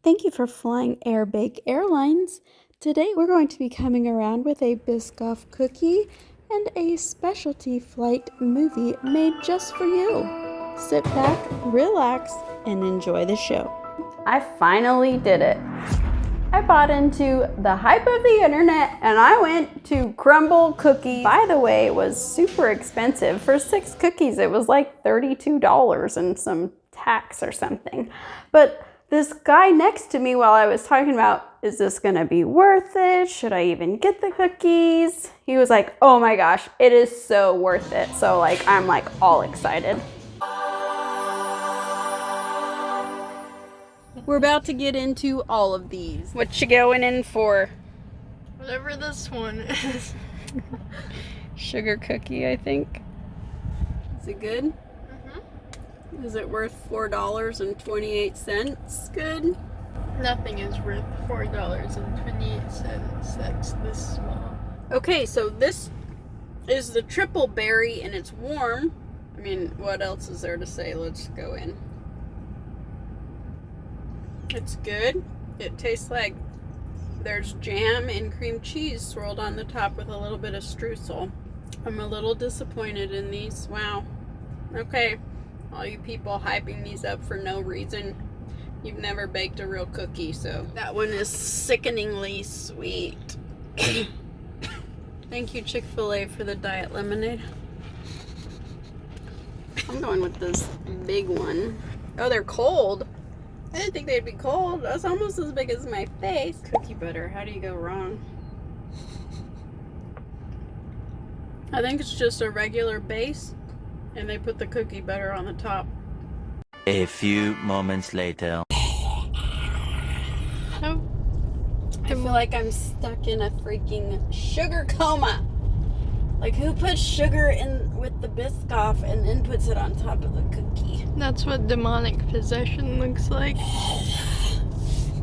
Thank you for flying Air Bake Airlines. Today we're going to be coming around with a Biscoff cookie and a specialty flight movie made just for you. Sit back, relax, and enjoy the show. I finally did it. I bought into the hype of the internet and I went to Crumbl cookies. By the way, it was super expensive. For 6 cookies, it was like $32 and some tax or something. But this guy next to me while I was talking about, is this gonna be worth it? Should I even get the cookies? He was like, oh my gosh, it is so worth it. So I'm all excited. We're about to get into all of these. What you going in for? Whatever this one is. Sugar cookie, I think. Is it good? Mm-hmm. Is it worth $4.28? Good. Nothing is worth $4.28. That's this small. Okay, so this is the triple berry and it's warm. I mean, what else is there to say? Let's go in. It's good. It tastes like there's jam and cream cheese swirled on the top with a little bit of streusel. I'm a little disappointed in these. Wow. Okay, all you people hyping these up for no reason, you've never baked a real cookie, so that one is sickeningly sweet. Thank you, Chick-fil-A, for the diet lemonade. I'm going with this big one. Oh, they're cold. I didn't think they'd be cold. That's almost as big as my face. Cookie butter, how do you go wrong? I think it's just a regular base, and they put the cookie butter on the top. A few moments later. Oh. I feel like I'm stuck in a freaking sugar coma. Like, who puts sugar in with the Biscoff and then puts it on top of the cookie? That's what demonic possession looks like.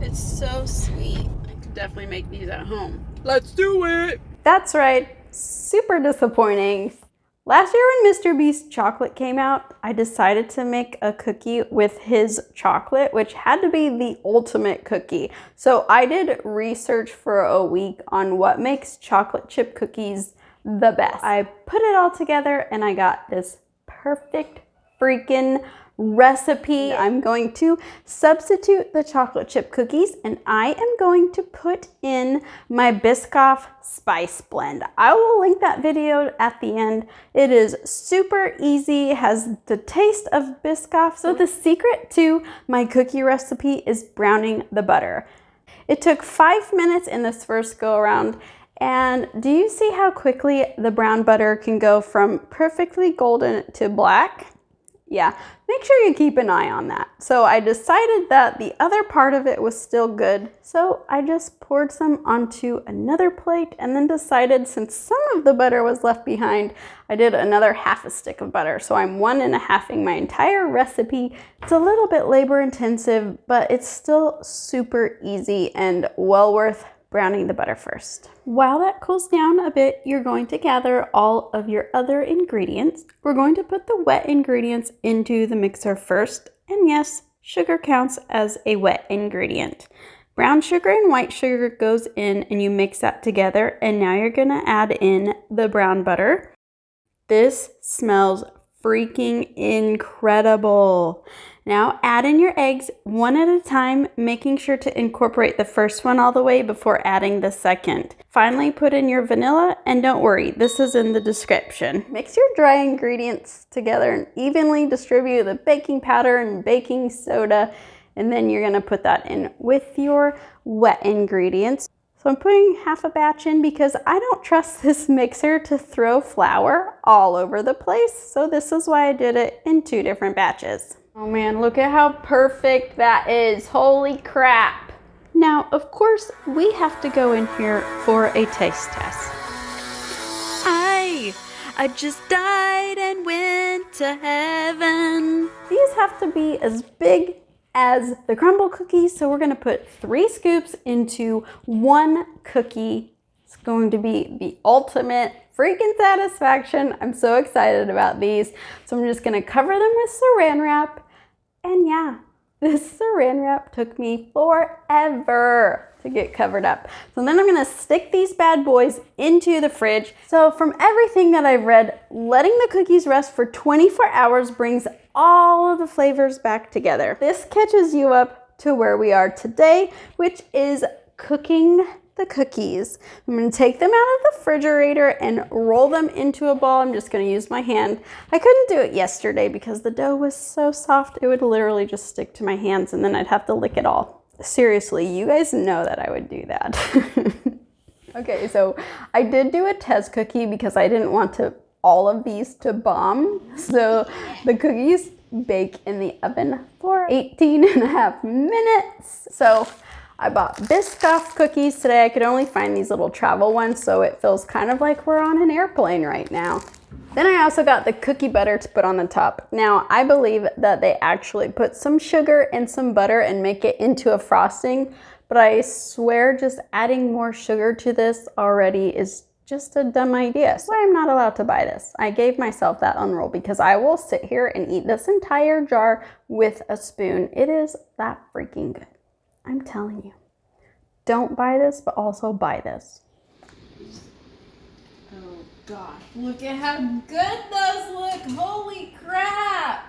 It's so sweet. I could definitely make these at home. Let's do it! That's right. Super disappointing. Last year when Mr. Beast's chocolate came out, I decided to make a cookie with his chocolate, which had to be the ultimate cookie. So I did research for a week on what makes chocolate chip cookies the best. I put it all together and I got this perfect freaking recipe. I'm going to substitute the chocolate chip cookies and I am going to put in my Biscoff spice blend. I will link that video at the end. It is super easy, has the taste of Biscoff. So the secret to my cookie recipe is browning the butter. It took 5 minutes in this first go around. And do you see how quickly the brown butter can go from perfectly golden to black? Yeah, make sure you keep an eye on that. So I decided that the other part of it was still good. So I just poured some onto another plate and then decided since some of the butter was left behind, I did another half a stick of butter. So I'm 1.5ing my entire recipe. It's a little bit labor intensive, but it's still super easy and well worth browning the butter first. While that cools down a bit, you're going to gather all of your other ingredients. We're going to put the wet ingredients into the mixer first. And yes, sugar counts as a wet ingredient. Brown sugar and white sugar goes in and you mix that together. And now you're gonna add in the brown butter. This smells freaking incredible. Now add in your eggs one at a time, making sure to incorporate the first one all the way before adding the second. Finally, put in your vanilla, and don't worry, this is in the description. Mix your dry ingredients together and evenly distribute the baking powder and baking soda, and then you're gonna put that in with your wet ingredients. So I'm putting half a batch in because I don't trust this mixer to throw flour all over the place. So this is why I did it in 2 different batches. Oh man, look at how perfect that is. Holy crap. Now, of course, we have to go in here for a taste test. I just died and went to heaven. These have to be as big as the Crumble cookies, so we're gonna put 3 scoops into 1 cookie. It's going to be the ultimate freaking satisfaction. I'm so excited about these. So I'm just gonna cover them with saran wrap. And yeah, This saran wrap took me forever to get covered up. So then I'm gonna stick these bad boys into the fridge. So from everything that I've read, letting the cookies rest for 24 hours brings all of the flavors back together. This catches you up to where we are today, which is cooking the cookies. I'm gonna take them out of the refrigerator and roll them into a ball. I'm just gonna use my hand. I couldn't do it yesterday because the dough was so soft. It would literally just stick to my hands and then I'd have to lick it all. Seriously, you guys know that I would do that. Okay, so I did do a test cookie because I didn't want all of these to bomb. So the cookies bake in the oven for 18.5 minutes. So I bought Biscoff cookies today. I could only find these little travel ones, so it feels kind of like we're on an airplane right now. Then I also got the cookie butter to put on the top. Now, I believe that they actually put some sugar and some butter and make it into a frosting, but I swear just adding more sugar to this already is just a dumb idea. So I'm not allowed to buy this. I gave myself that unroll because I will sit here and eat this entire jar with a spoon. It is that freaking good. I'm telling you, don't buy this, but also buy this. Oh gosh, look at how good those look. Holy crap.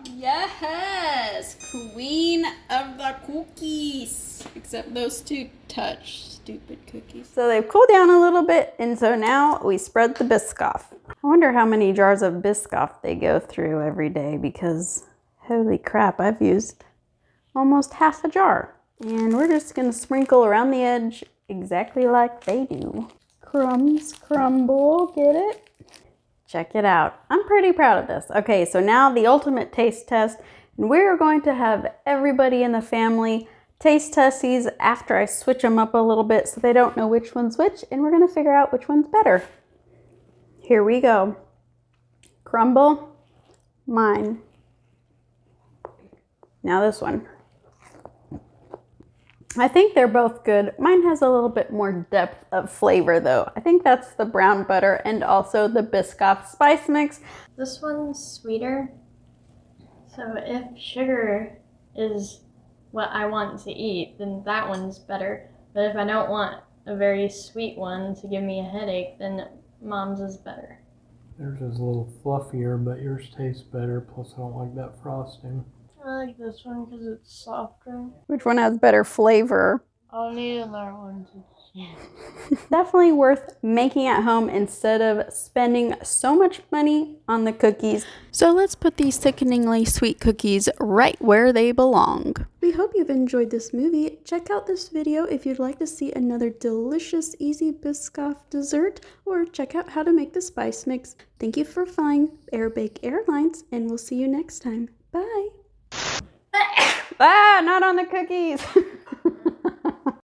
Yes, queen of the cookies. Except those two touch, stupid cookies. So they've cooled down a little bit, and so now we spread the Biscoff. I wonder how many jars of Biscoff they go through every day because holy crap, I've used almost half a jar. And we're just gonna sprinkle around the edge exactly like they do. Crumbs, crumble, get it? Check it out. I'm pretty proud of this. Okay, so now the ultimate taste test. And we're going to have everybody in the family taste test these after I switch them up a little bit so they don't know which one's which. And we're gonna figure out which one's better. Here we go. Crumble, mine. Now this one. I think they're both good. Mine has a little bit more depth of flavor though. I think that's the brown butter and also the Biscoff spice mix. This one's sweeter. So if sugar is what I want to eat, then that one's better. But if I don't want a very sweet one to give me a headache, then Mom's is better. Theirs is a little fluffier, but yours tastes better. Plus, I don't like that frosting. I like this one because it's softer. Which one has better flavor? I'll need another one to Definitely worth making at home instead of spending so much money on the cookies. So let's put these sickeningly sweet cookies right where they belong. We hope you've enjoyed this movie. Check out this video if you'd like to see another delicious, easy Biscoff dessert, or check out how to make the spice mix. Thank you for flying Airbake Airlines, and we'll see you next time. Bye. Ah, not on the cookies.